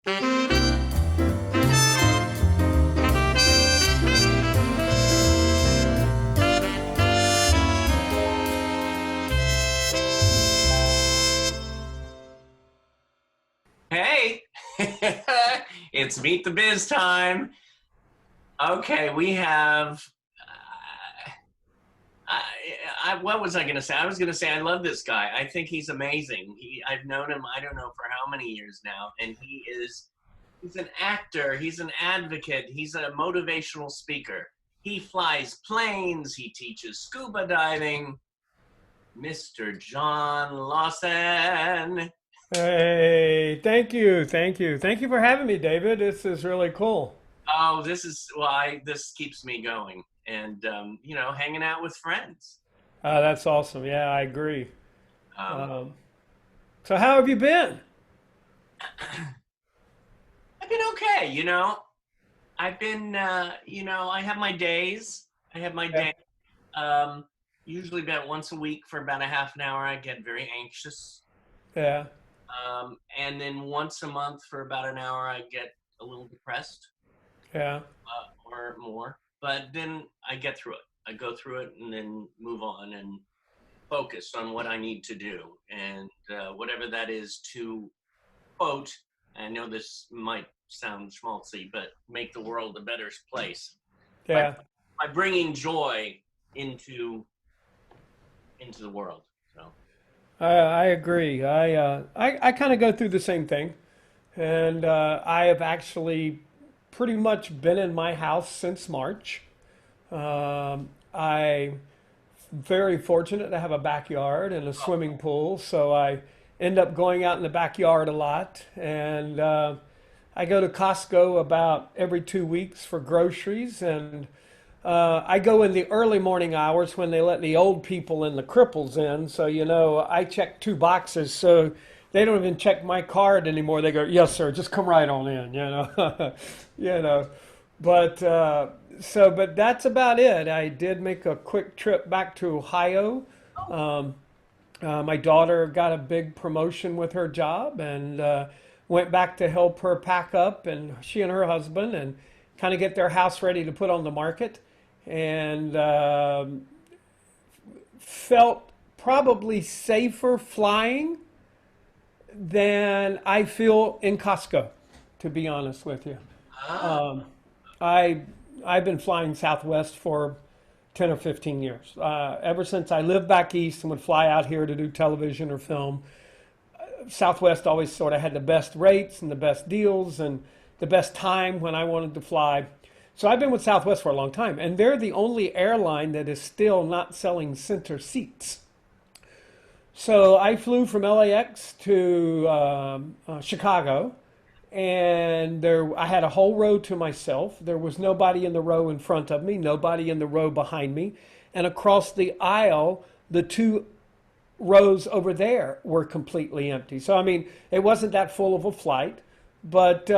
Hey, it's Meet the Biz time. Okay, we have. What was I going to say? I was going to say I love this guy. I think he's amazing. I've known him. I don't know for how many years now, and he's an actor. He's an advocate. He's a motivational speaker. He flies planes. He teaches scuba diving. Mr. John Lawson. Hey, thank you, thank you, thank you for having me, David. This is really cool. Oh, this is why this keeps me going, and hanging out with friends. That's awesome. Yeah, I agree. Um, Um, so, how have you been? I've been okay. I've been, I have my days. I have my Yeah, day. Um, Usually about once a week for about a half an hour. I get very anxious, yeah, and then once a month for about an hour, I get a little depressed yeah. or more. But then I get through it. I go through it and then move on and focus on what I need to do, and whatever that is to quote. I know this might sound schmaltzy, but make the world a better place by Yeah. by bringing joy into into the world. So I agree. I kind of go through the same thing, and I have actually pretty much been in my house since March. I'm very fortunate to have a backyard and a swimming pool, so I end up going out in the backyard a lot, and I go to Costco about every 2 weeks for groceries, and I go in the early morning hours when they let the old people and the cripples in. So, I check two boxes. So they don't even check my card anymore. They go, yes, sir, just come right on in. you know. But but that's about it. I did make a quick trip back to Ohio. Um, my daughter got a big promotion with her job and went back to help her pack up, and she and her husband, and kind of get their house ready to put on the market. And felt probably safer flying than I feel in Costco, to be honest with you. ah, Um, I I've been flying Southwest for 10 or 15 years. Ever since I lived back east and would fly out here to do television or film, Southwest always sort of had the best rates and the best deals and the best time when I wanted to fly. So I've been with Southwest for a long time, and they're the only airline that is still not selling center seats. So I flew from LAX to Chicago, and I had a whole row to myself. There was nobody in the row in front of me, nobody in the row behind me, and across the aisle, the two rows over there were completely empty. So, I mean, it wasn't that full of a flight, but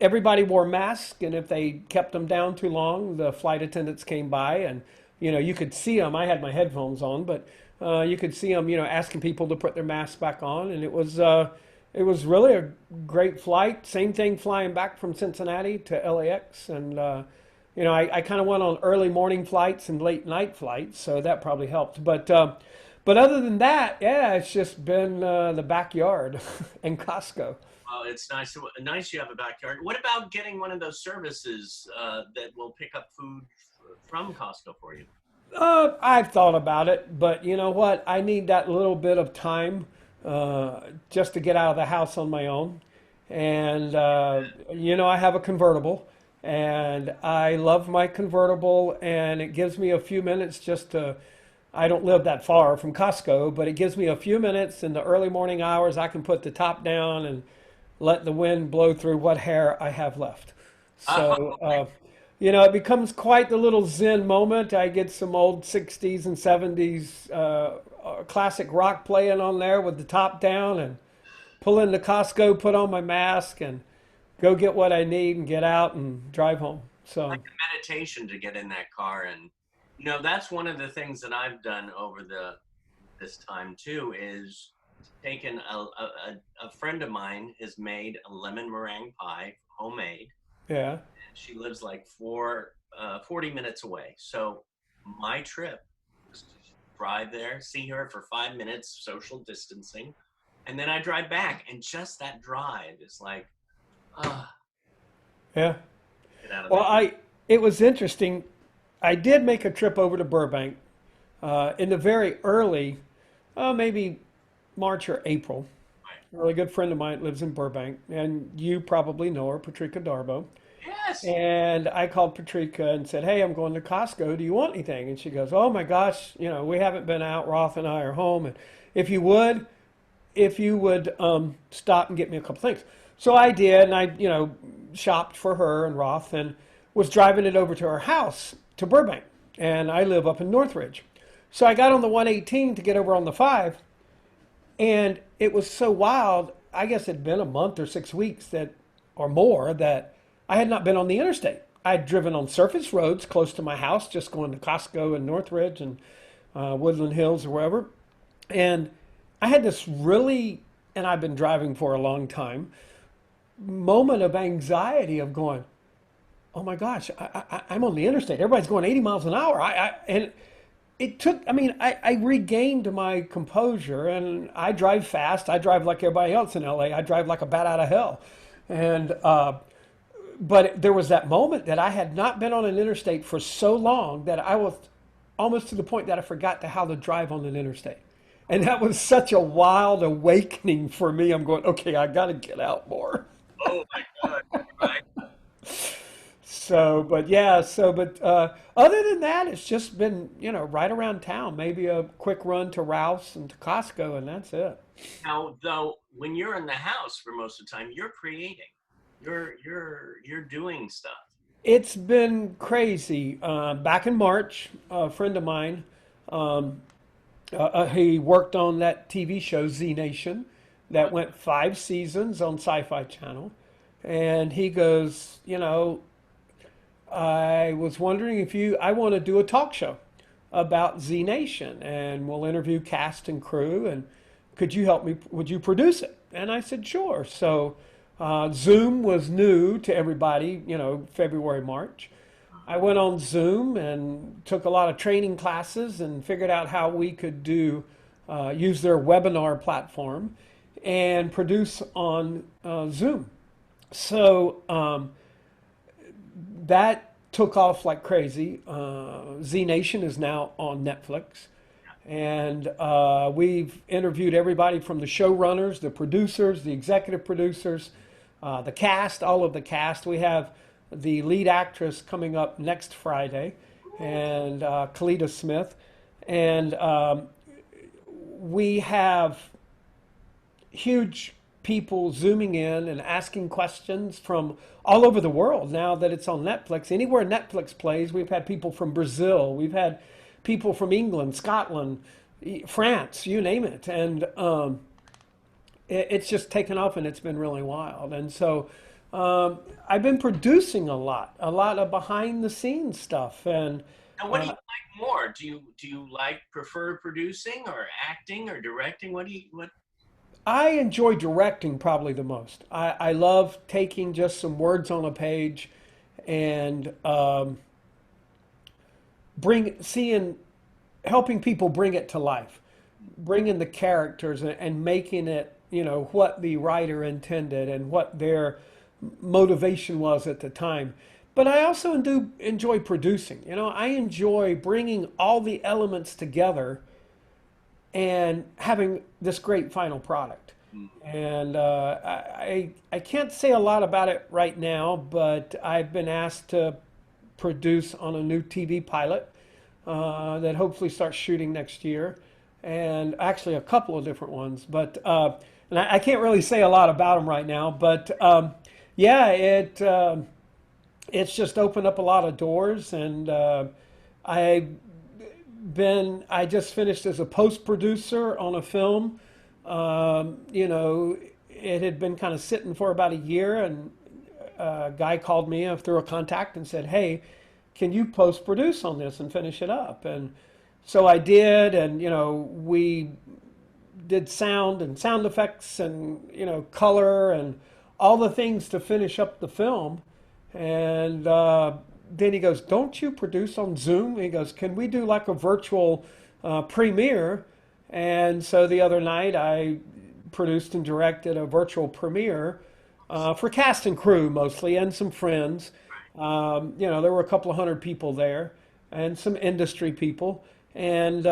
everybody wore masks, and if they kept them down too long, the flight attendants came by, and you could see them. I had my headphones on, but you could see them, asking people to put their masks back on, and it was really a great flight. Same thing flying back from Cincinnati to LAX, and I kind of went on early morning flights and late night flights, so that probably helped. But other than that, yeah, it's just been the backyard and Costco. well, it's nice you have a backyard. What about getting one of those services that will pick up food from Costco for you? I've thought about it, but you know what? I need that little bit of time just to get out of the house on my own. And, I have a convertible, and I love my convertible, and it gives me a few minutes just to. I don't live that far from Costco, but it gives me a few minutes in the early morning hours. I can put the top down and let the wind blow through what hair I have left. So, it becomes quite the little Zen moment. I get some old 60s and 70s classic rock playing on there with the top down and pull into Costco, put on my mask, and go get what I need and get out and drive home. Like So, a meditation to get in that car, and that's one of the things that I've done over the this time too is taken a friend of mine has made a lemon meringue pie, homemade. Yeah. She lives like 40 minutes away. So my trip was to drive there, see her for 5 minutes, social distancing, and then I drive back. And just that drive is like, ah, Yeah. get out of Well, there. it was interesting. I did make a trip over to Burbank in the very early, maybe March or April. A really good friend of mine lives in Burbank, and you probably know her, Patricia Darbo. Yes. And I called Patricia and said, "Hey, I'm going to Costco. Do you want anything?" And she goes, "Oh my gosh, we haven't been out. Roth and I are home, and if you would, if you would stop and get me a couple things." So I did, and I, shopped for her and Roth, and was driving it over to her house to Burbank, and I live up in Northridge. So I got on the 118 to get over on the 5, and it was so wild. I guess it'd been a month or 6 weeks or more, that I had not been on the interstate. I'd driven on surface roads close to my house, just going to Costco in Northridge and Woodland Hills or wherever. And I had this really, and I've been driving for a long time, moment of anxiety of going, oh my gosh, I'm on the interstate. Everybody's going 80 miles an hour. And it took, I regained my composure, and I drive fast. I drive like everybody else in LA. I drive like a bat out of hell. And, but there was that moment that I had not been on an interstate for so long that I was almost to the point that I forgot how to drive on an interstate. And that was such a wild awakening for me. I'm going, okay, I got to get out more. Oh my God. Right. So, but yeah, other than that, it's just been, right around town. Maybe a quick run to Rouse and to Costco, and that's it. Now, though, when you're in the house for most of the time, you're creating. You're doing stuff. It's been crazy. Back in March, a friend of mine, he worked on that TV show Z Nation that went 5 seasons on Sci-Fi Channel, and he goes, I was wondering if I want to do a talk show about Z Nation, and we'll interview cast and crew, and could you help me? Would you produce it? And I said, sure. So Zoom was new to everybody, February, March. I went on Zoom and took a lot of training classes and figured out how we could use their webinar platform and produce on Zoom. So that took off like crazy. Z Nation is now on Netflix. And we've interviewed everybody from the showrunners, the producers, the executive producers, the cast, all of the cast. We have the lead actress coming up next Friday, and Kalita Smith. And we have huge people zooming in and asking questions from all over the world now that it's on Netflix. Anywhere Netflix plays, we've had people from Brazil, we've had people from England, Scotland, France, you name it. And it's just taken off, and it's been really wild. And so I've been producing a lot of behind the scenes stuff. And Now, what do you like more? Do you like prefer producing or acting or directing? What? I enjoy directing probably the most. I love taking just some words on a page and helping people bring it to life, bringing the characters and making it, what the writer intended and what their motivation was at the time. But I also do enjoy producing. I enjoy bringing all the elements together and having this great final product. And I can't say a lot about it right now, but I've been asked to produce on a new TV pilot that hopefully starts shooting next year, and actually a couple of different ones. But and I can't really say a lot about them right now. But yeah, it's just opened up a lot of doors, and I I just finished as a post producer on a film. It had been kind of sitting for about a year, and a guy called me through a contact and said, "Hey, can you post produce on this and finish it up?" And so I did, and we did sound and sound effects and color and all the things to finish up the film. And then he goes, "Don't you produce on Zoom?" He goes, "Can we do like a virtual premiere?" And so the other night I produced and directed a virtual premiere for cast and crew mostly, and some friends. There were a couple of hundred people there, and some industry people. And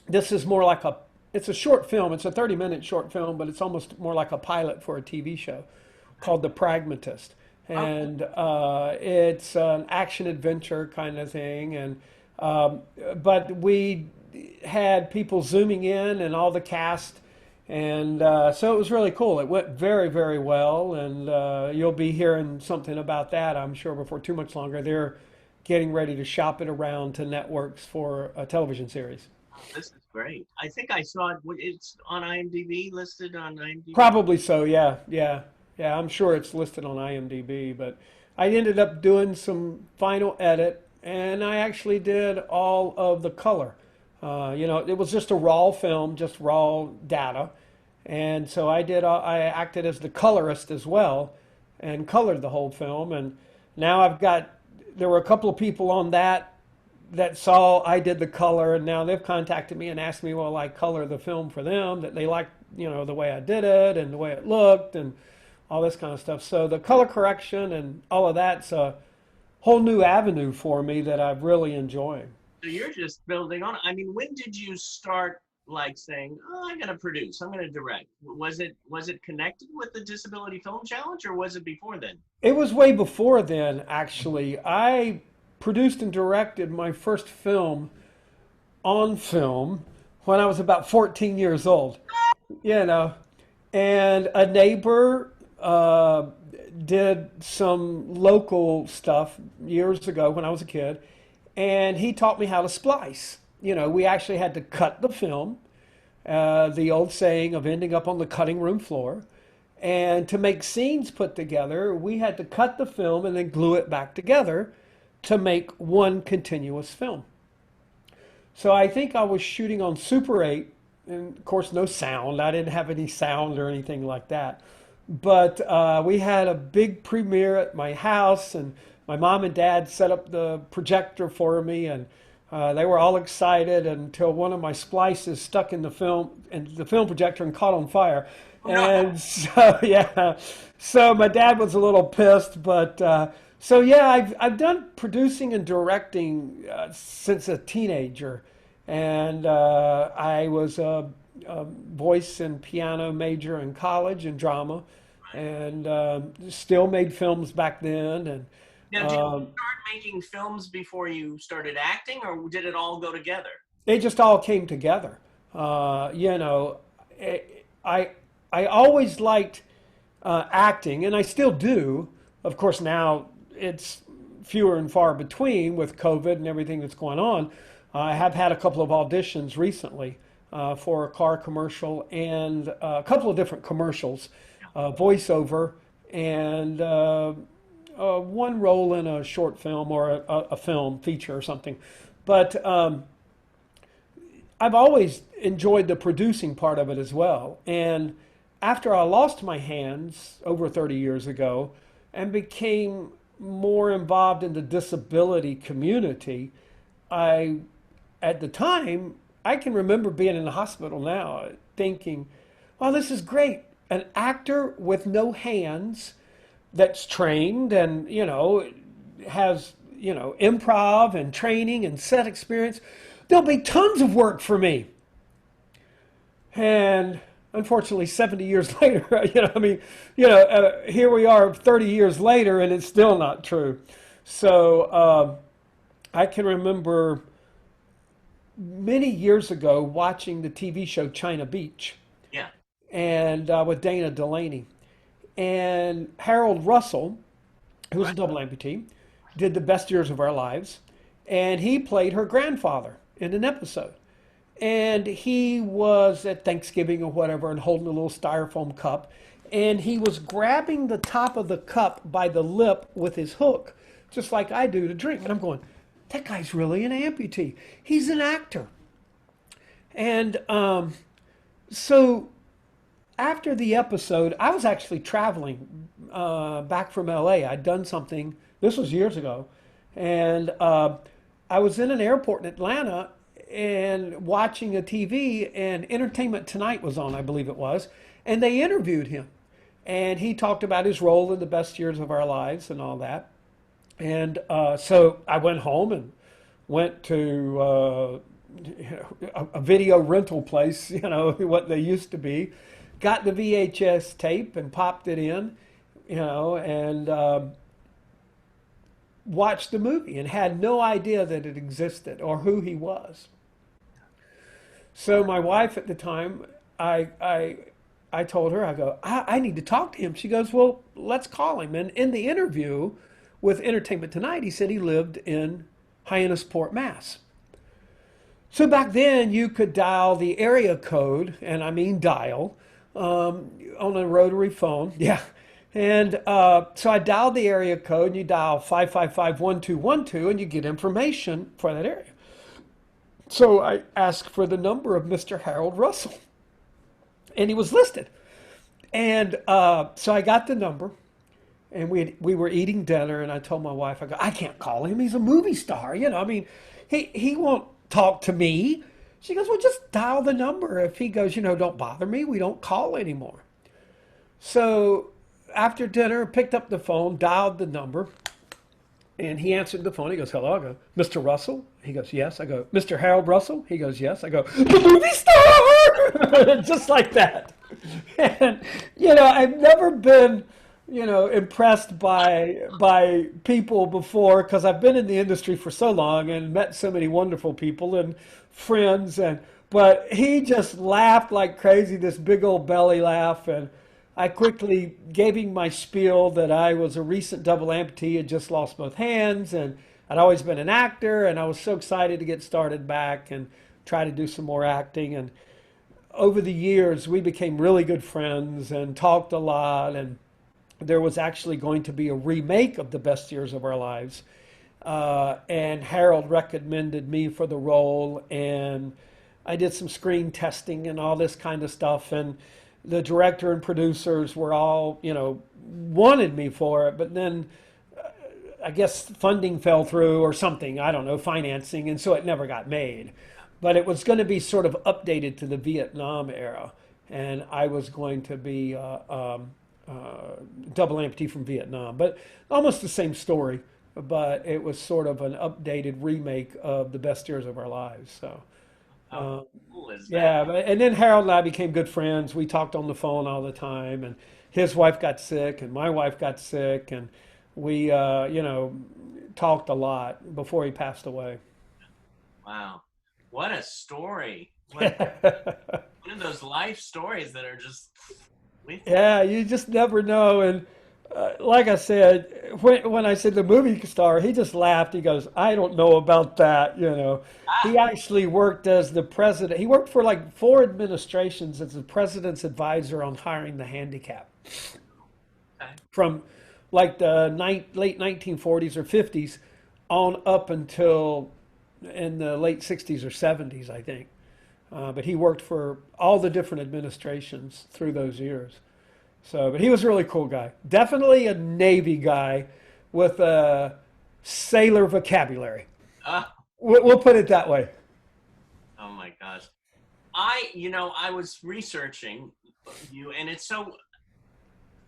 this is more like it's a short film. It's a 30-minute short film, but it's almost more like a pilot for a TV show called The Pragmatist. And it's an action adventure kind of thing. And but we had people zooming in and all the cast. And so it was really cool. It went very, very well. And you'll be hearing something about that, I'm sure, before too much longer. They're getting ready to shop it around to networks for a television series. This is great. I think I saw it. It's on IMDb, listed on IMDb. Probably so, yeah, yeah, yeah. I'm sure it's listed on IMDb, but I ended up doing some final edit, and I actually did all of the color. It was just a raw film, just raw data, and so I acted as the colorist as well, and colored the whole film. And now there were a couple of people on that saw I did the color, and now they've contacted me and asked me, will I color the film for them, that they liked, the way I did it and the way it looked and all this kind of stuff. So the color correction and all of that's a whole new avenue for me that I'm really enjoying. So you're just building on. I mean, when did you start like saying, "Oh, I'm going to produce, I'm going to direct"? Was it connected with the Disability Film Challenge, or was it before then? It was way before then, actually. I produced and directed my first film on film when I was about 14 years old. You know, and a neighbor did some local stuff years ago when I was a kid, and he taught me how to splice. We actually had to cut the film, the old saying of ending up on the cutting room floor. And to make scenes put together, we had to cut the film and then glue it back together to make one continuous film. So I think I was shooting on Super 8, and of course, no sound. I didn't have any sound or anything like that. But we had a big premiere at my house, and my mom and dad set up the projector for me, and they were all excited until one of my splices stuck in the film projector and caught on fire. And so, yeah, so my dad was a little pissed, but so yeah, I've done producing and directing since a teenager, and I was a voice and piano major in college and drama, and still made films back then. And Now, did you start making films before you started acting, or did it all go together? it just all came together. I I always liked acting, and I still do. Of course, now it's fewer and far between with COVID and everything that's going on. I have had a couple of auditions recently for a car commercial and a couple of different commercials, voiceover, and one role in a short film or a film feature or something. But I've always enjoyed the producing part of it as well. And after I lost my hands over 30 years ago and became more involved in the disability community, at the time, I can remember being in the hospital now thinking, well, this is great. An actor with no hands that's trained and, has, improv and training and set experience. There'll be tons of work for me. And unfortunately, 70 years later, here we are 30 years later and it's still not true. So I can remember many years ago watching the TV show China Beach. Yeah. And with Dana Delaney. And Harold Russell, who was a double amputee, did The Best Years of Our Lives. And he played her grandfather in an episode. And he was at Thanksgiving or whatever and holding a little styrofoam cup. And he was grabbing the top of the cup by the lip with his hook, just like I do to drink. And I'm going, that guy's really an amputee. He's an actor. And So after the episode, I was actually traveling back from LA. I'd done something, this was years ago, and I was in an airport in Atlanta and watching a TV, and Entertainment Tonight was on, I believe it was, and they interviewed him. And he talked about his role in the best years of our lives and all that. And so I went home and went to a video rental place, what they used to be, got the VHS tape and popped it in, and watched the movie and had no idea that it existed or who he was. So my wife at the time, I told her, I go, I need to talk to him. She goes, well, let's call him. And in the interview with Entertainment Tonight, he said he lived in Hyannisport, Mass. So back then, you could dial the area code, and I mean dial, on a rotary phone. Yeah. And so I dialed the area code, and you dial 555-1212, and you get information for that area. So I asked for the number of Mr. Harold Russell, and he was listed. And so I got the number, and we were eating dinner, and I told my wife, I go, I can't call him. He's a movie star. I mean, he won't talk to me. She goes, well, just dial the number. If he goes, don't bother me, we don't call anymore. So after dinner, picked up the phone, dialed the number, and he answered the phone. He goes, hello. I go, Mr. Russell? He goes, yes. I go, Mr. Harold Russell? He goes, yes. I go, the movie star! Just like that. And, I've never been, impressed by people before because I've been in the industry for so long and met so many wonderful people and friends. But he just laughed like crazy, this big old belly laugh. And I quickly gave him my spiel that I was a recent double amputee, had just lost both hands, and I'd always been an actor, and I was so excited to get started back and try to do some more acting. And over the years, we became really good friends and talked a lot. And there was actually going to be a remake of The Best Years of Our Lives. And Harold recommended me for the role, and I did some screen testing and all this kind of stuff. And the director and producers were all, wanted me for it, but then I guess funding fell through or something, I don't know, financing, and so it never got made. But it was going to be sort of updated to the Vietnam era, and I was going to be double amputee from Vietnam, but almost the same story, but it was sort of an updated remake of The Best Years of Our Lives. So How cool is yeah, that? and then Harold and I became good friends. We talked on the phone all the time, and his wife got sick, and my wife got sick, and we, talked a lot before he passed away. Wow. What a story. What one of those life stories that are just with you. Yeah, you just never know. And like I said, when I said the movie star, he just laughed. He goes, I don't know about that. He Ah, actually worked as the president. He worked for like four administrations as the president's advisor on hiring the handicapped okay. from like the late 1940s or 50s on up until in the late 60s or 70s, I think. But he worked for all the different administrations through those years. So, but he was a really cool guy. Definitely a Navy guy with a sailor vocabulary. Ah, We'll put it that way. oh my gosh. I was researching you, and it's so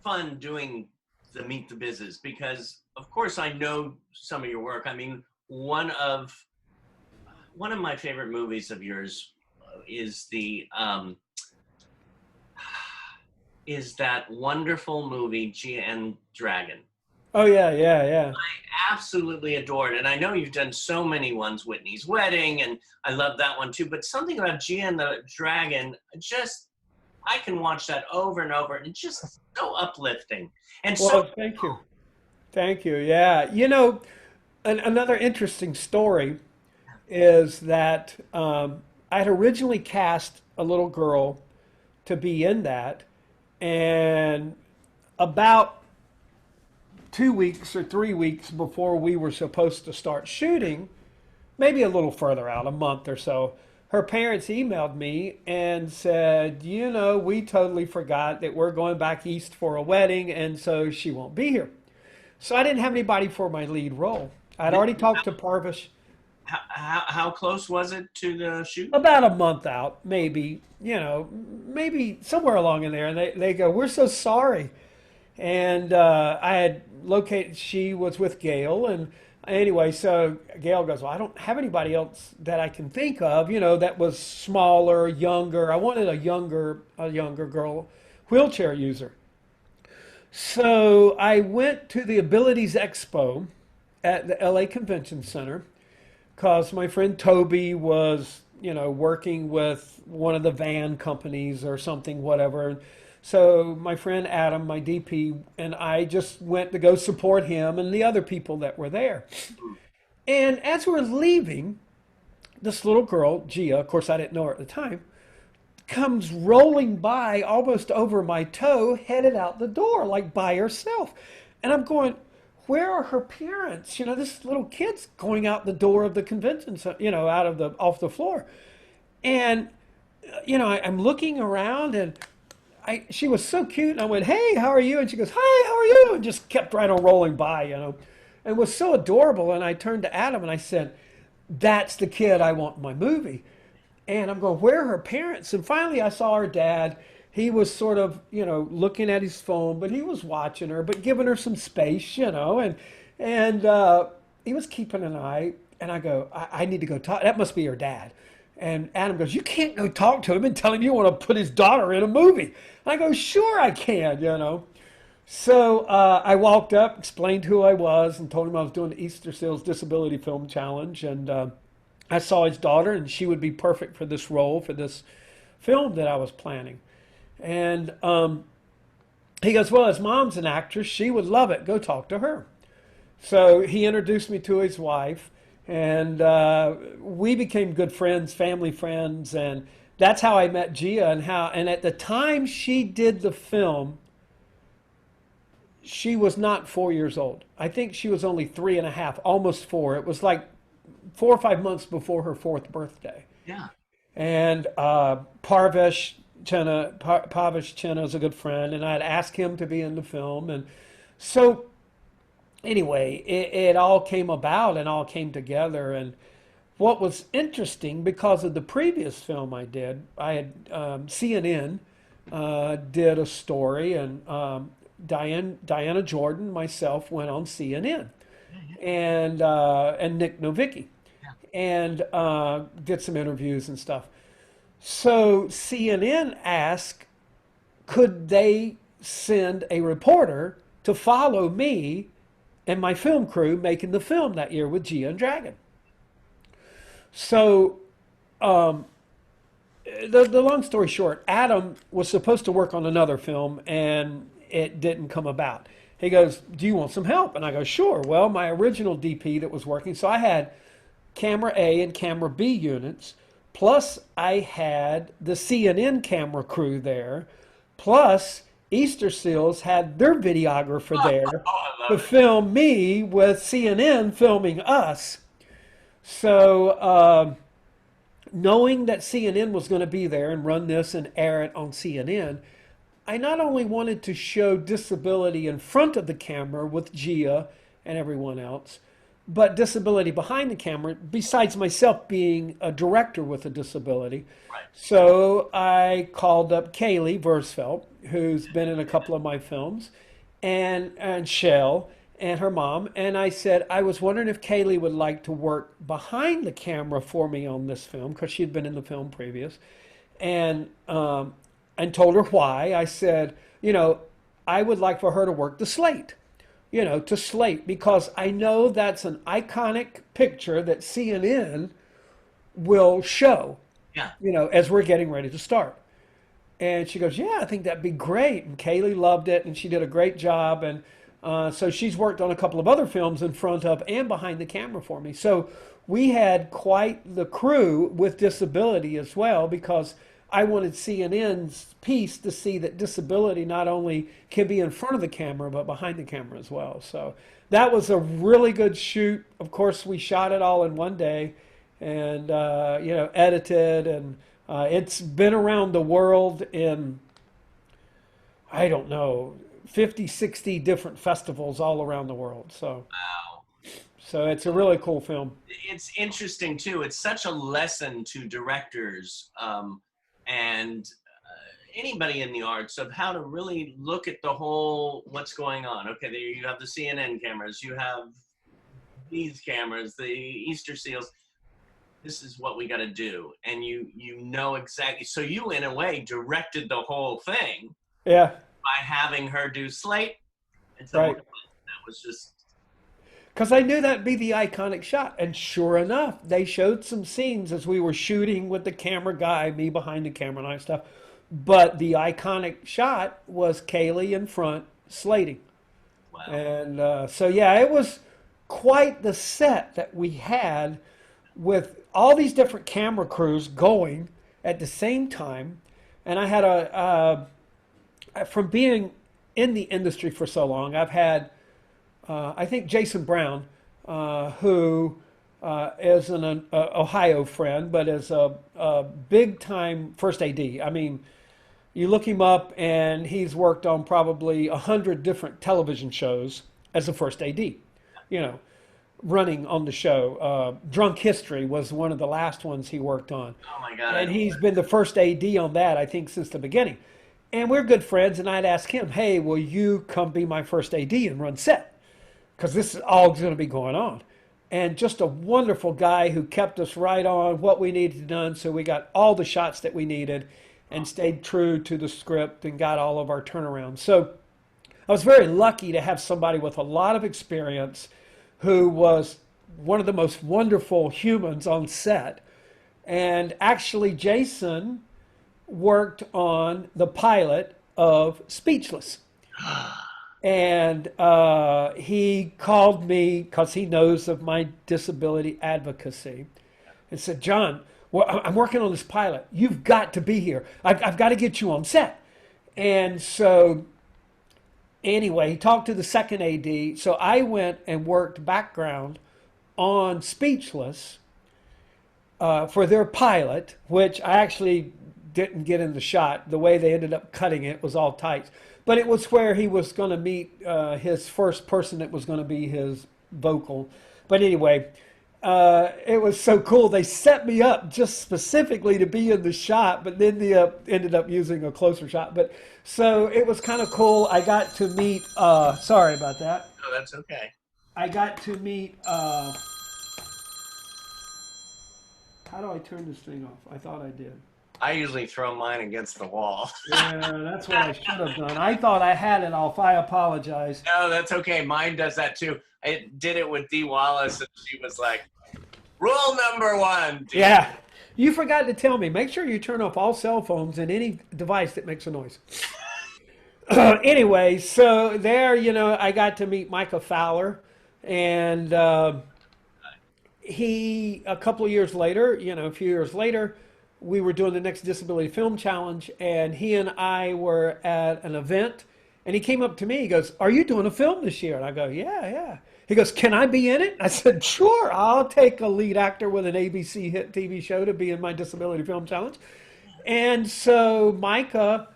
fun doing the Meet the Bizes because, of course, I know some of your work. I mean, one of my favorite movies of yours is the is that wonderful movie GN Dragon. Oh yeah, yeah, yeah. Absolutely adored, and I know you've done so many ones, Whitney's Wedding, and I love that one too. But something about GN the Dragon, just I can watch that over and over, and it's just so uplifting and so. Well, thank you. Thank you. Yeah. Another interesting story is that I had originally cast a little girl to be in that, and about 2 weeks or 3 weeks before we were supposed to start shooting, maybe a little further out, a month or so, her parents emailed me and said, you know, we totally forgot that we're going back east for a wedding, and so she won't be here. So I didn't have anybody for my lead role. I'd Did, already talked to Parvish how close was it to the shoot? about a month out, maybe, you know, maybe somewhere along in there. And they go, we're so sorry. And I had located, she was with Gail. And anyway, so Gail goes, well, I don't have anybody else that I can think of, you know, that was smaller, younger. I wanted a younger girl, wheelchair user. So I went to the Abilities Expo at the LA Convention Center because my friend Toby was, you know, working with one of the van companies or something, whatever. So my friend Adam, my DP, and I just went to go support him and the other people that were there. And as we're leaving, this little girl, Gia, of course I didn't know her at the time, comes rolling by almost over my toe, headed out the door, like by herself. And I'm going, where are her parents? You know, this little kid's going out the door of the convention center, you know, out of the off the floor. And you know, I'm looking around and she was so cute. And I went, hey, how are you? And she goes, hi, how are you? And just kept right on rolling by, you know, and was so adorable. And I turned to Adam and I said, that's the kid I want in my movie. And I'm going, where are her parents? And finally I saw her dad. He was sort of, you know, looking at his phone, but he was watching her, but giving her some space, you know, and he was keeping an eye. And I go, I need to go talk. That must be her dad. And Adam goes, you can't go talk to him and tell him you want to put his daughter in a movie. I go, sure I can, you know. So I walked up, explained who I was, and told him I was doing the Easter Seals Disability Film Challenge. And I saw his daughter, and she would be perfect for this role, for this film that I was planning. And he goes, well, his mom's an actress. She would love it. Go talk to her. So he introduced me to his wife, and we became good friends, family friends. And that's how I met Gia. And at the time she did the film, she was not 4 years old. I think she was only 3.5, almost 4. It was like 4 or 5 months before her 4th birthday. Yeah. And Parvish Chenna is a good friend, and I'd asked him to be in the film. And so anyway, it all came about and all came together. And what was interesting, because of the previous film I had CNN did a story, and Diana Jordan, myself, went on CNN, and Nick Novicki, and did some interviews and stuff. So CNN asked, could they send a reporter to follow me and my film crew making the film that year with Gia and Dragon? So the long story short, Adam was supposed to work on another film and it didn't come about. He goes, do you want some help? And I go, sure. Well, my original DP that was working, so I had camera A and camera B units, plus I had the CNN camera crew there, plus Easter Seals had their videographer there to film me with CNN filming us. So knowing that CNN was going to be there and run this and air it on CNN, I not only wanted to show disability in front of the camera with Gia and everyone else, but disability behind the camera, besides myself being a director with a disability. Right. So I called up Kaylee Versfeld, who's been in a couple of my films, and Shell and her mom, and I said, I was wondering if Kaylee would like to work behind the camera for me on this film, because she'd been in the film previous, and told her why. I said, you know, I would like for her to work the slate, you know, to slate, because I know that's an iconic picture that CNN will show, Yeah. you know, as we're getting ready to start. And she goes, yeah, I think that'd be great. And Kaylee loved it, and she did a great job. And so she's worked on a couple of other films in front of and behind the camera for me. So we had quite the crew with disability as well, because I wanted CNN's piece to see that disability not only can be in front of the camera, but behind the camera as well. So that was a really good shoot. Of course, we shot it all in one day. and edited, and it's been around the world in, I don't know, 50, 60 different festivals all around the world. Wow. So it's a really cool film. It's interesting too. It's such a lesson to directors, and anybody in the arts, of how to really look at the whole what's going on. Okay, there you have the CNN cameras, you have these cameras, the Easter seals. This is what we got to do, and you know exactly. So you, in a way, directed the whole thing Yeah, by having her do Slate, and so right. that was just Because I knew that'd be the iconic shot. And sure enough, they showed some scenes as we were shooting with the camera guy, me behind the camera and stuff. But the iconic shot was Kaylee in front slating. wow. And so, yeah, it was quite the set that we had with all these different camera crews going at the same time. And I had from being in the industry for so long, I've had I think Jason Brown, who is an Ohio friend, but is a big time first AD. I mean, you look him up, and he's worked on probably 100 different television shows as a first AD. You know, running on the show. Drunk History was one of the last ones he worked on, Oh my God, I and don't. he's been the first AD on that, I think, since the beginning. And we're good friends, and I'd ask him, "Hey, will you come be my first AD and run set? Because this is all going to be going on." And just a wonderful guy who kept us right on what we needed done. So we got all the shots that we needed and stayed true to the script and got all of our turnarounds. So I was very lucky to have somebody with a lot of experience who was one of the most wonderful humans on set. And actually, Jason worked on the pilot of Speechless. And he called me because he knows of my disability advocacy and said, "John, well, I'm working on this pilot. You've got to be here. I've got to get you on set." And so, anyway, he talked to the second AD. So I went and worked background on Speechless for their pilot, which I actually didn't get in the shot. The way they ended up cutting it was all tight. But it was where he was going to meet his first person that was going to be his vocal. But anyway, it was so cool. They set me up just specifically to be in the shot, but then they ended up using a closer shot. But so it was kind of cool. I got to meet, sorry about that. No, that's okay. I got to meet, how do I turn this thing off? I thought I did. I usually throw mine against the wall. Yeah, that's what I should have done. I thought I had it off. I apologize. No, that's okay. Mine does that too. I did it with Dee Wallace, and she was like, "Rule number one." Dee. Yeah. You forgot to tell me. Make sure you turn off all cell phones and any device that makes a noise. Anyway, so there, I got to meet Micah Fowler, and a couple of years later, a few years later, we were doing the next Disability Film Challenge, and he and I were at an event, and he came up to me. He goes, "Are you doing a film this year?" And I go, "Yeah, yeah." He goes, "Can I be in it?" I said, "Sure, I'll take a lead actor with an ABC hit TV show to be in my Disability Film Challenge." And so Micah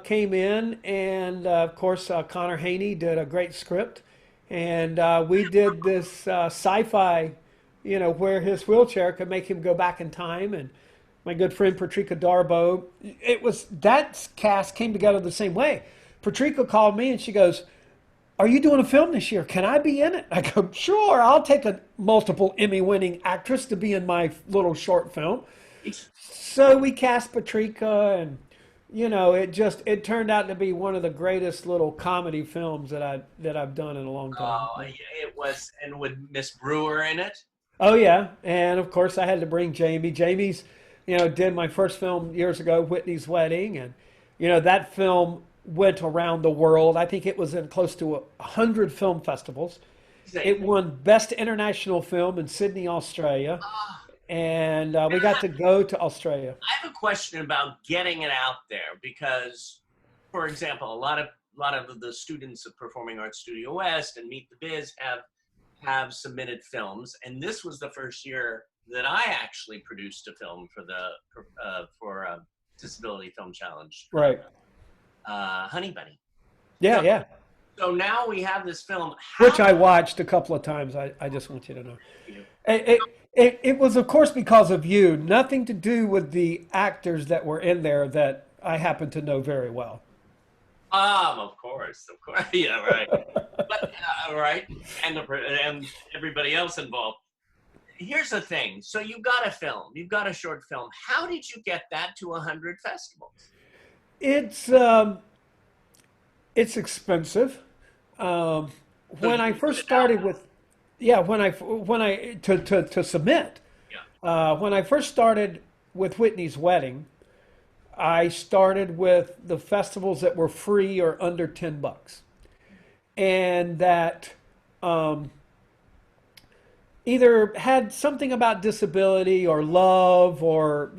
came in, and of course, Connor Haney did a great script, and we did this sci-fi, where his wheelchair could make him go back in time, and my good friend Patricia Darbo. That cast came together the same way. Patricia called me and she goes, "Are you doing a film this year? Can I be in it?" I go, "Sure, I'll take a multiple Emmy-winning actress to be in my little short film." So we cast Patricia, and it turned out to be one of the greatest little comedy films that I've done in a long time. Oh, yeah, it was, and with Miss Brewer in it. Oh yeah, and of course I had to bring Jamie. Jamie's did my first film years ago, Whitney's Wedding, and that film went around the world. I think it was in close to 100 film festivals. It won Best International Film in Sydney, Australia, and we got to go to Australia. I have a question about getting it out there because, for example, a lot of the students of Performing Arts Studio West and Meet the Biz have submitted films, and this was the first year that I actually produced a film for the for Disability Film Challenge, Right. Honey Bunny. Yeah, So, yeah. so now we have this film. Which How I watched a couple of times. I just want you to know. you? It was, of course, because of you. Nothing to do with the actors that were in there that I happen to know very well. Of course, yeah, right. But right, and and everybody else involved. Here's the thing. So you got a film, you've got a short film. How did you get that to 100 festivals? It's um, it's expensive. Um, So when you I put first it out started there. with, yeah, when I to submit, Yeah. when I first started with Whitney's Wedding, I started with the festivals that were free or under $10, and that um, either had something about disability or love or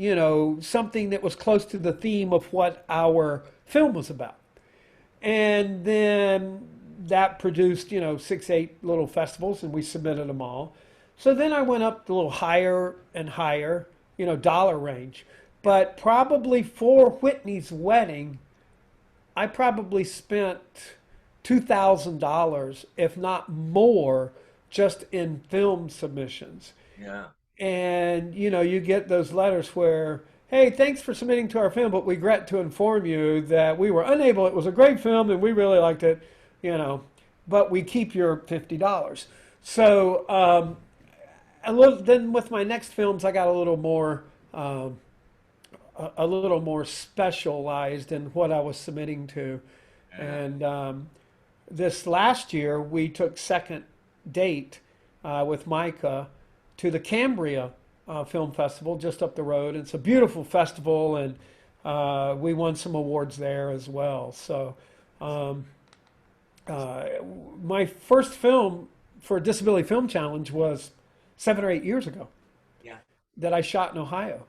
something that was close to the theme of what our film was about. And then that produced, 6, 8 little festivals, and we submitted them all. So then I went up a little higher and higher, dollar range. But probably for Whitney's Wedding, I probably spent $2,000, if not more, just in film submissions. Yeah. And you get those letters where, hey, thanks for submitting to our film, but we regret to inform you that we were unable. It was a great film and we really liked it, but we keep your $50. So then with my next films, I got um, a little more specialized in what I was submitting to. Yeah. And this last year, we took second date with Micah to the Cambria Film Festival just up the road. It's a beautiful festival, and we won some awards there as well. So, um, uh, my first film for Disability Film Challenge was 7 or 8 years ago Yeah. that I shot in Ohio.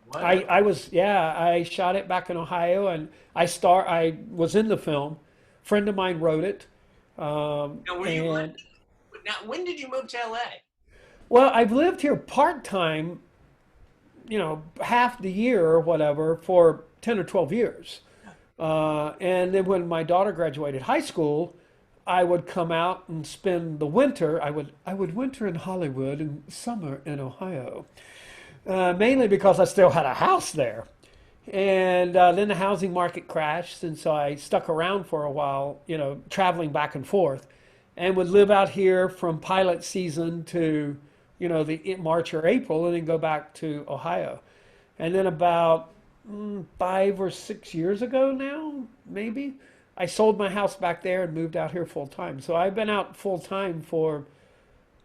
What? I shot it back in Ohio, and I was in the film. Friend of mine wrote it, Now, were you and now? When did you move to LA? well, I've lived here part time, half the year or whatever for 10 or 12 years. And then when my daughter graduated high school, I would come out and spend the winter. I would winter in Hollywood and summer in Ohio, mainly because I still had a house there. And then the housing market crashed, and so I stuck around for a while, traveling back and forth, and would live out here from pilot season to, the March or April, and then go back to Ohio. And then about 5 or 6 years ago now, maybe, I sold my house back there and moved out here full time. So I've been out full time for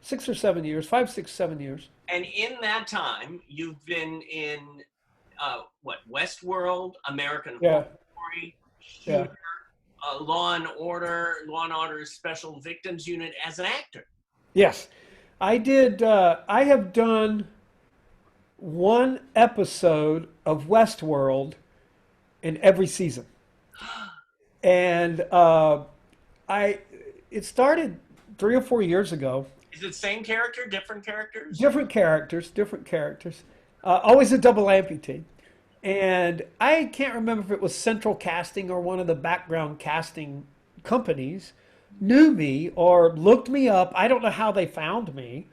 6 or 7 years, 5, 6, 7 years. And in that time, you've been in what? Westworld, American Horror Yeah, Story, yeah. Shooter, Law and Order Special Victims Unit as an actor. Yes. I did. I have done one episode of Westworld in every season, and I it started 3 or 4 years ago. Is it same character, different characters? Different characters, different characters. Always a double amputee, and I can't remember if it was Central Casting or one of the background casting companies knew me or looked me up. I don't know how they found me,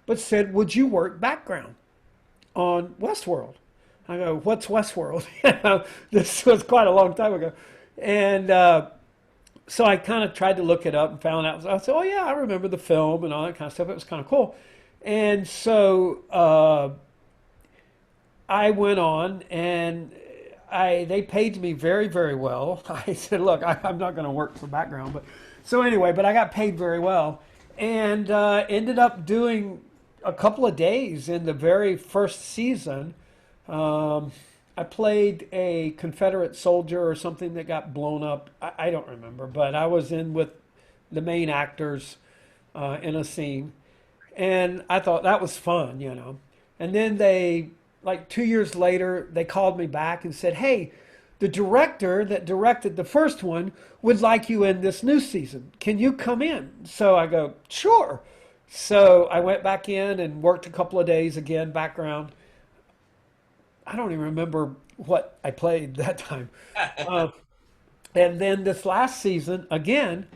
but said, "Would you work background on Westworld?" I go, "What's Westworld?" This was quite a long time ago, and so I kind of tried to look it up and found out. I said, "Oh yeah, I remember the film and all that kind of stuff." It was kind of cool, and so I went on and they paid me very, very well. I said, "Look, I'm not going to work for background," but so anyway, but I got paid very well, and ended up doing a couple of days in the very first season. Um, I played a Confederate soldier or something that got blown up. I don't remember, but I was in with the main actors in a scene, and I thought that was fun. And then like 2 years later, they called me back and said, "Hey, the director that directed the first one would like you in this new season. Can you come in?" So I go, "Sure." So I went back in and worked a couple of days again, background. I don't even remember what I played that time. Uh, and then this last season, again,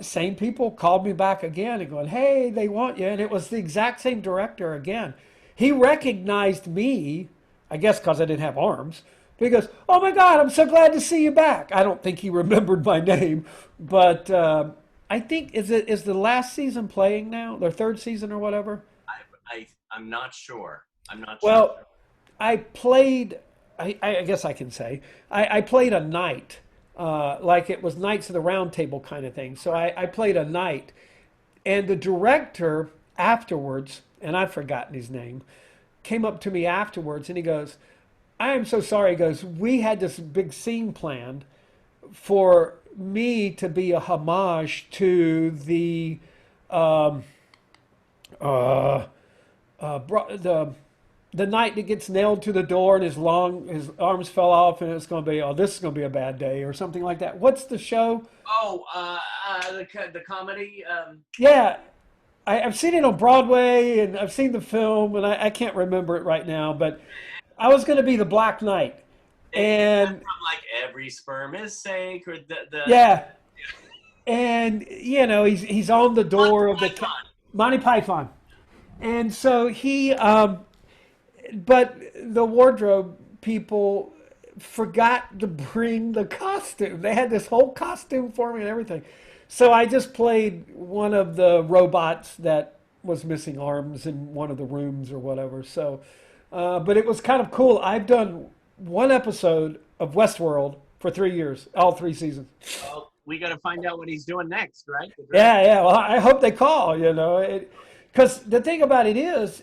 same people called me back again and going, "Hey, they want you." And it was the exact same director again. He recognized me, I guess because I didn't have arms. But he goes, "Oh my God, I'm so glad to see you back." I don't think he remembered my name, but I think is the last season playing now, their third season or whatever. I'm not sure. I'm not sure. Well, I played, I guess I can say, I played a knight, like it was Knights of the Round Table kind of thing. So I played a knight. And the director afterwards, and I've forgotten his name, came up to me afterwards and he goes, "I am so sorry." He goes, "We had this big scene planned for me to be a homage to the um, uh, the knight that gets nailed to the door and his arms fell off and it's going to be, oh, this is going to be a bad day or something like that." What's the show? Oh, the comedy. Yeah, I've seen it on Broadway and I've seen the film and I can't remember it right now, but I was going to be the Black Knight. Is that And from like Every Sperm Is Sacred? The yeah, and he's on the Monty door of the Python. Monty Python. And so but the wardrobe people forgot to bring the costume. They had this whole costume for me and everything. So I just played one of the robots that was missing arms in one of the rooms or whatever. So, but it was kind of cool. I've done one episode of Westworld for 3 years, all three seasons. Well, we got to find out what he's doing next, right? The director. Yeah, yeah. Well, I hope they call, because the thing about it is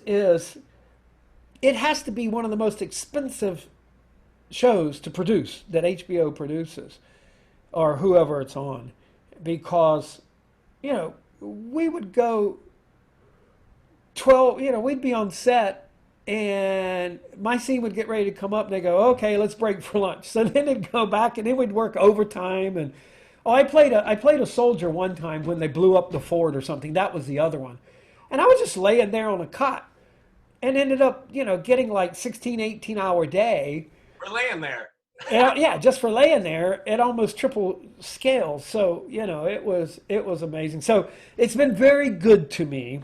it has to be one of the most expensive shows to produce that HBO produces or whoever it's on, because we would go 12, we'd be on set and my scene would get ready to come up and they go, "Okay, let's break for lunch." So then they'd go back and then we'd work overtime. And oh, I played a soldier one time when they blew up the fort or something. That was the other one. And I was just laying there on a cot and ended up, getting like 16, 18-hour day. We're laying there. And, yeah, just for laying there at almost triple scale. So, it was amazing. So it's been very good to me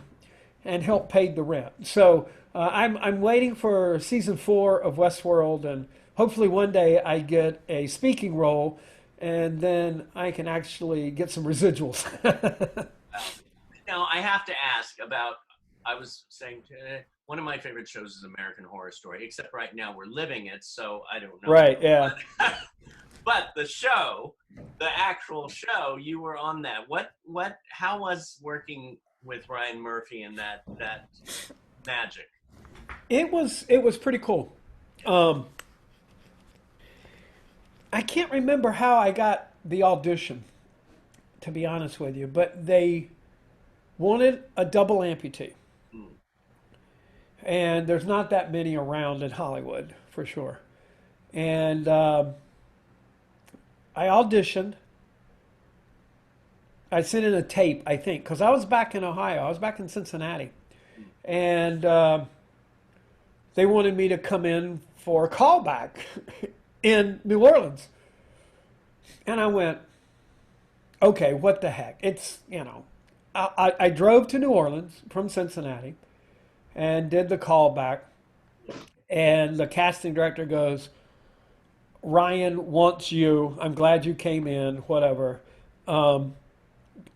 and helped pay the rent. So I'm waiting for season 4 of Westworld, and hopefully one day I get a speaking role, and then I can actually get some residuals. Now I have to ask about. I was saying one of my favorite shows is American Horror Story, except right now we're living it, so I don't know. Right? Yeah. But the show, the actual show, you were on that. How was working with Ryan Murphy and that magic? It was pretty cool. Um, I can't remember how I got the audition, to be honest with you, but they wanted a double amputee. Hmm. And there's not that many around in Hollywood for sure. And I auditioned. I sent in a tape, I think, because I was back in Ohio. I was back in Cincinnati, and they wanted me to come in for a callback in New Orleans. And I went, "Okay, what the heck?" I drove to New Orleans from Cincinnati and did the callback, and the casting director goes, "Ryan wants you. I'm glad you came in, whatever. Um,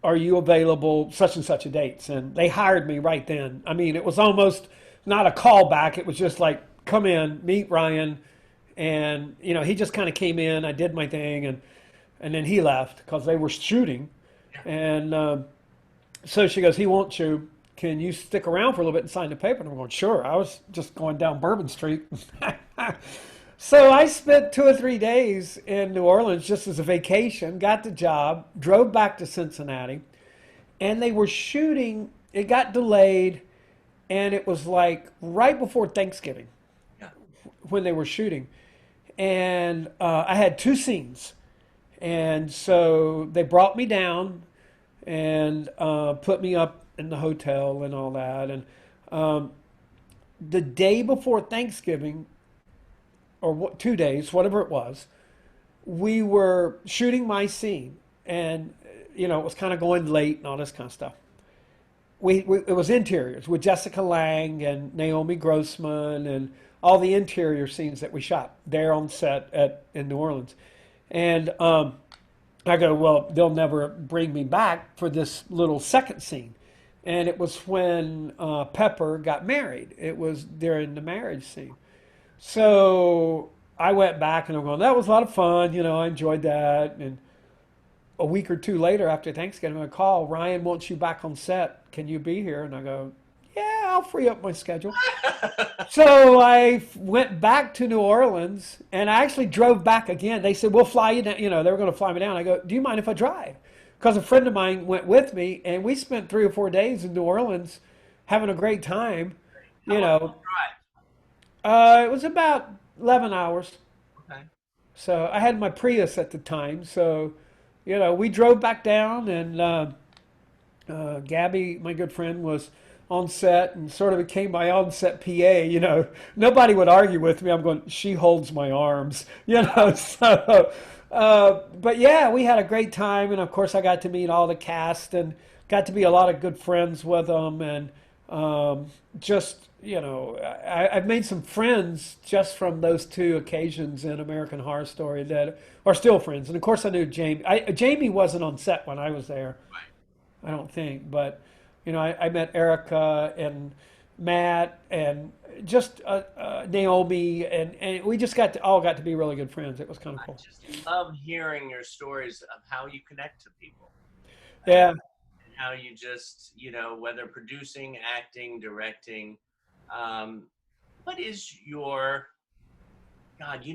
are you available such and such a dates?" And they hired me right then. I mean, it was almost not a callback. It was just like, "Come in, meet Ryan." And, he just kind of came in. I did my thing, and then he left because they were shooting. And so she goes, "He wants you. Can you stick around for a little bit and sign the paper?" And I'm going, "Sure." I was just going down Bourbon Street. So I spent 2 or 3 days in New Orleans just as a vacation, got the job, drove back to Cincinnati, and they were shooting. It got delayed, and it was like right before Thanksgiving Yeah. when they were shooting. And I had two scenes. And so they brought me down and put me up in the hotel and all that. And um, the day before Thanksgiving, or 2 days, whatever it was, we were shooting my scene, and it was kind of going late and all this kind of stuff. It was interiors with Jessica Lange and Naomi Grossman and all the interior scenes that we shot there on set in New Orleans. And I go, well, they'll never bring me back for this little second scene. And it was when Pepper got married. It was during the marriage scene. So I went back and I'm going, that was a lot of fun. I enjoyed that. And a week or two later after Thanksgiving, I call, Ryan wants you back on set. Can you be here? And I go, yeah, I'll free up my schedule. So I went back to New Orleans and I actually drove back again. They said, we'll fly you down. They were going to fly me down. I go, do you mind if I drive? Because a friend of mine went with me and we spent 3 or 4 days in New Orleans having a great time. How long did you It was about 11 hours. drive? Okay. So I had my Prius at the time. So, we drove back down and Gabby, my good friend, was on set and sort of became my on-set PA. Nobody would argue with me. I'm going, she holds my arms, So, but yeah, we had a great time, and of course, I got to meet all the cast and got to be a lot of good friends with them, and just I've made some friends just from those two occasions in American Horror Story that are still friends. And of course, I knew Jamie. Jamie wasn't on set when I was there, I don't think, but I met Erica and Matt and just Naomi, and we just all got to be really good friends. It was kind of I cool. just love hearing your stories of how you connect to people. Yeah. And how you just, whether producing, acting, directing, what is your, God,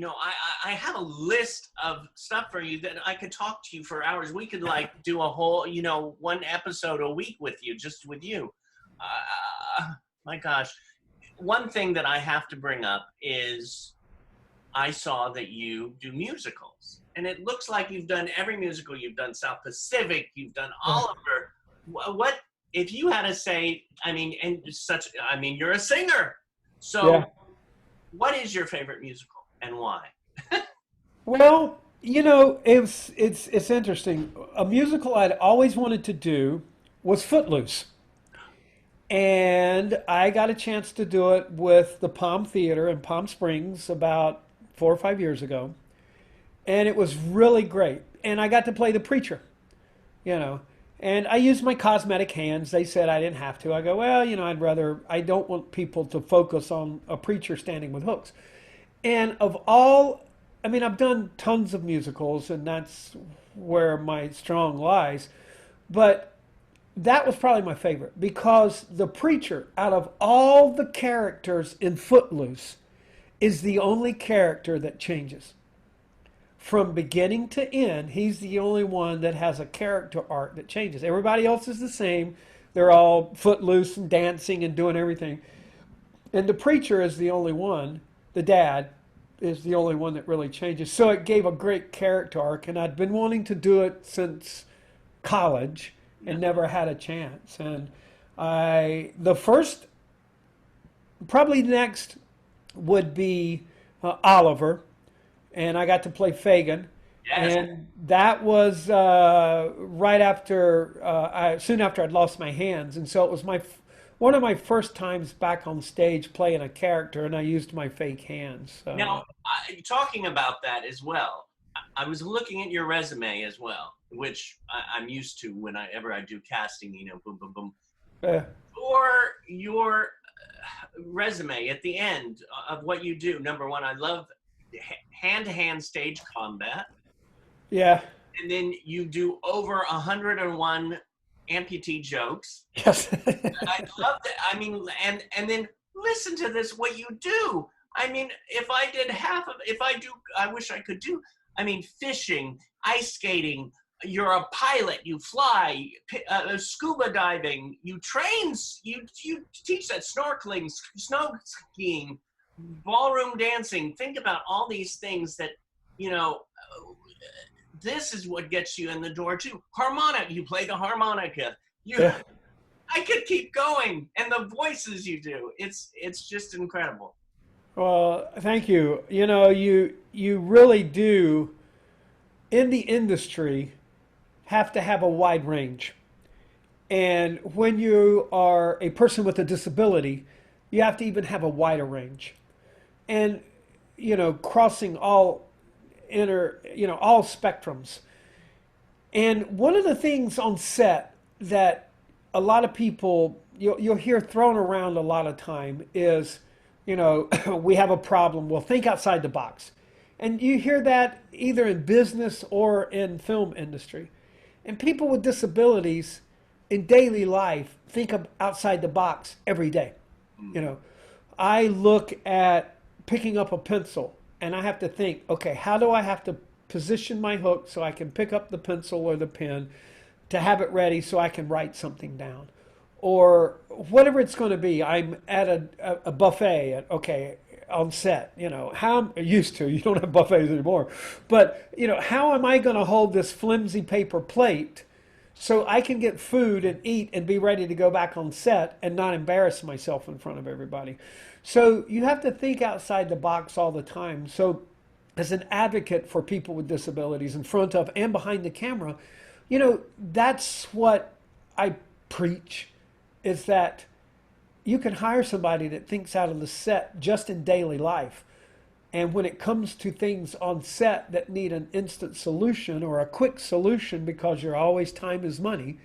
I have a list of stuff for you that I could talk to you for hours. We could do a whole, one episode a week with you, just with you. My gosh. One thing that I have to bring up is I saw that you do musicals, and it looks like you've done every musical. You've done South Pacific, you've done Oliver. What if you had to say? You're a singer, so Yeah. what is your favorite musical and why? Well, it's interesting. A musical I'd always wanted to do was Footloose. And I got a chance to do it with the Palm Theater in Palm Springs about 4 or 5 years ago. And it was really great. And I got to play the preacher, you know. And I used my cosmetic hands. They said I didn't have to. I go, well, I don't want people to focus on a preacher standing with hooks. And I've done tons of musicals, and that's where my strong lies. But that was probably my favorite because the preacher, out of all the characters in Footloose, is the only character that changes. From beginning to end, he's the only one that has a character arc that changes. Everybody else is the same. They're all footloose and dancing and doing everything. And the preacher is the only one, the dad, is the only one that really changes. So it gave a great character arc, and I'd been wanting to do it since college and never had a chance. And probably next would be Oliver, and I got to play Fagin. Yes. And that was soon after I'd lost my hands, and so it was one of my first times back on stage playing a character, and I used my fake hands. So. Now, talking about that as well, I was looking at your resume as well, which I'm used to whenever I do casting, boom, boom, boom. For your resume at the end of what you do, number one, I love hand-to-hand stage combat. Yeah. And then you do over 101 amputee jokes. Yes. I love that. And then listen to this, what you do. If I wish I could do, fishing, ice skating, you're a pilot, you fly, scuba diving, you train, you teach that snorkeling, snow skiing, ballroom dancing. Think about all these things that, this is what gets you in the door too. Harmonica, you play the harmonica. I could keep going, and the voices you do, it's just incredible. Well, thank you. You know, you really do in the industry have to have a wide range. And when you are a person with a disability, you have to even have a wider range. And crossing all all spectrums. And one of the things on set that a lot of people you'll hear thrown around a lot of time is, we have a problem. Well, think outside the box. And you hear that either in business or in film industry. And people with disabilities in daily life think of outside the box every day. You know, I look at picking up a pencil and I have to think, okay, how do I have to position my hook so I can pick up the pencil or the pen to have it ready so I can write something down? Or whatever it's going to be. I'm at a buffet, okay, on set, how I'm used to, you don't have buffets anymore, but, how am I going to hold this flimsy paper plate so I can get food and eat and be ready to go back on set and not embarrass myself in front of everybody? So you have to think outside the box all the time. So as an advocate for people with disabilities in front of and behind the camera, that's what I preach, is that you can hire somebody that thinks out of the set just in daily life. And when it comes to things on set that need an instant solution or a quick solution, because you're always time is money,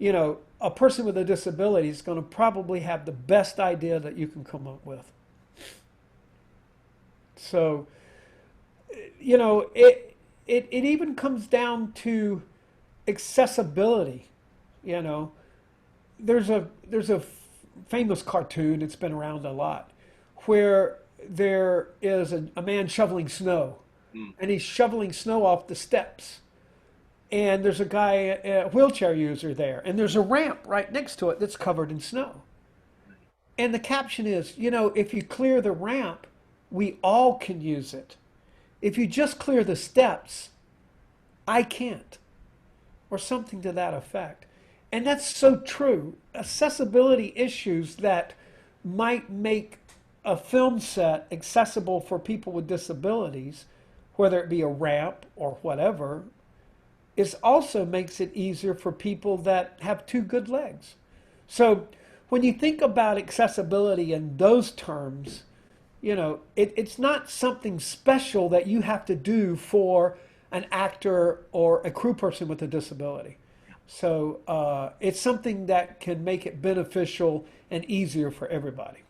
a person with a disability is going to probably have the best idea that you can come up with. So, it even comes down to accessibility. There's a famous cartoon, it's been around a lot, where there is a man shoveling snow, and he's shoveling snow off the steps. And there's a guy, a wheelchair user there, and there's a ramp right next to it that's covered in snow. And the caption is, if you clear the ramp, we all can use it. If you just clear the steps, I can't. Or something to that effect. And that's so true. Accessibility issues that might make a film set accessible for people with disabilities, whether it be a ramp or whatever, it also makes it easier for people that have two good legs. So when you think about accessibility in those terms, it's not something special that you have to do for an actor or a crew person with a disability. So it's something that can make it beneficial and easier for everybody.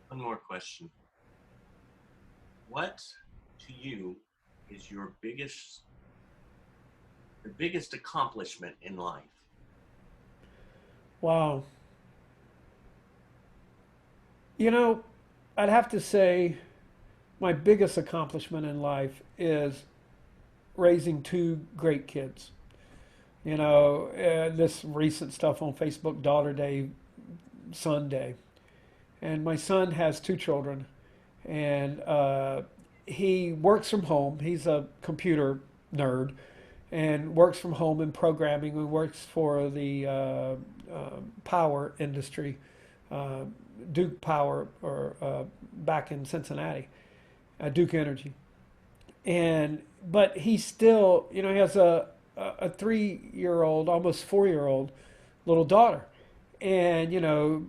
One more question. What to you is your biggest accomplishment in life? Wow. I'd have to say my biggest accomplishment in life is raising two great kids. This recent stuff on Facebook, Daughter Day, Son Day. And my son has two children, and he works from home. He's a computer nerd and works from home in programming and works for the power industry, Duke Power, or back in Cincinnati, Duke Energy. But he still, he has a 3-year-old, almost 4-year-old little daughter. And,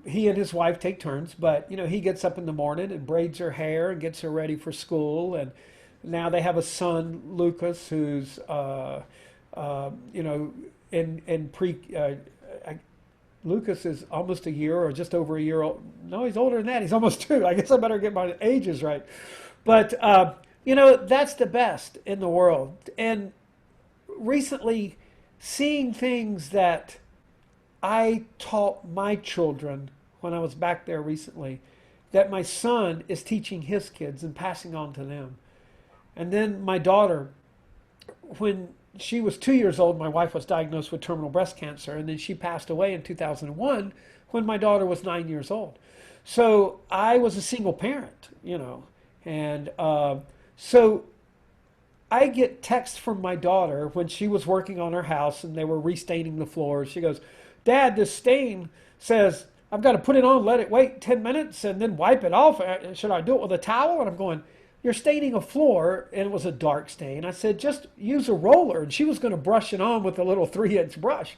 he and his wife take turns, but, he gets up in the morning and braids her hair and gets her ready for school. And now they have a son, Lucas, who's, in Lucas is almost a year or just over a year old. No, he's older than that. He's almost 2. I guess I better get my ages right. But, that's the best in the world. And recently, seeing things that I taught my children when I was back there recently, that my son is teaching his kids and passing on to them. And then my daughter, when she was 2 years old, my wife was diagnosed with terminal breast cancer, and then she passed away in 2001 when my daughter was 9 years old. So I was a single parent, and so I get text from my daughter when she was working on her house and they were restaining the floors. She goes, Dad, this stain says I've got to put it on, let it wait 10 minutes, and then wipe it off. Should I do it with a towel? And I'm going, you're staining a floor, and it was a dark stain. I said, just use a roller. And she was going to brush it on with a little 3-inch brush.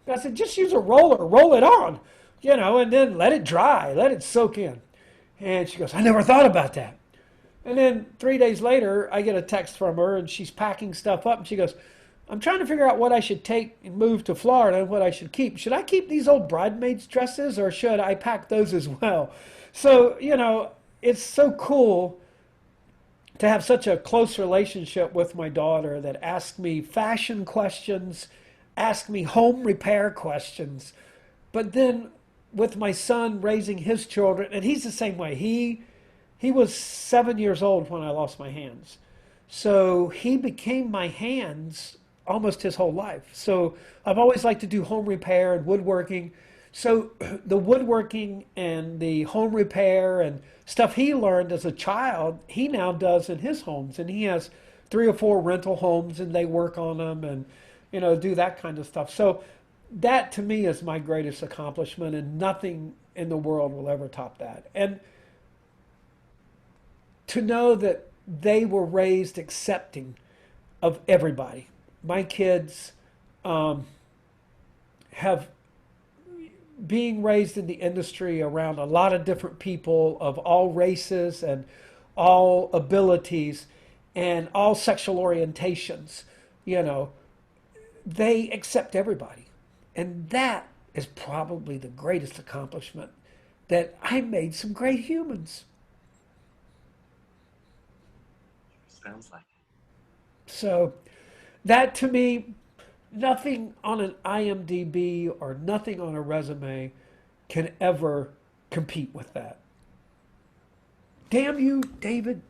I said, just use a roller, roll it on, and then let it dry, let it soak in. And she goes, I never thought about that. And then 3 days later, I get a text from her, and she's packing stuff up, and she goes, I'm trying to figure out what I should take and move to Florida and what I should keep. Should I keep these old bridesmaids' dresses, or should I pack those as well? So, it's so cool to have such a close relationship with my daughter that asks me fashion questions, asks me home repair questions. But then with my son raising his children, and he's the same way. He was 7 years old when I lost my hands. So he became my hands almost his whole life. So I've always liked to do home repair and woodworking. So the woodworking and the home repair and stuff he learned as a child, he now does in his homes. And he has 3 or 4 rental homes and they work on them and, do that kind of stuff. So that to me is my greatest accomplishment, and nothing in the world will ever top that. And to know that they were raised accepting of everybody. My kids have being raised in the industry around a lot of different people of all races and all abilities and all sexual orientations, they accept everybody. And that is probably the greatest accomplishment, that I made some great humans. Sounds like it. So that to me, nothing on an IMDb or nothing on a resume can ever compete with that. Damn you, David.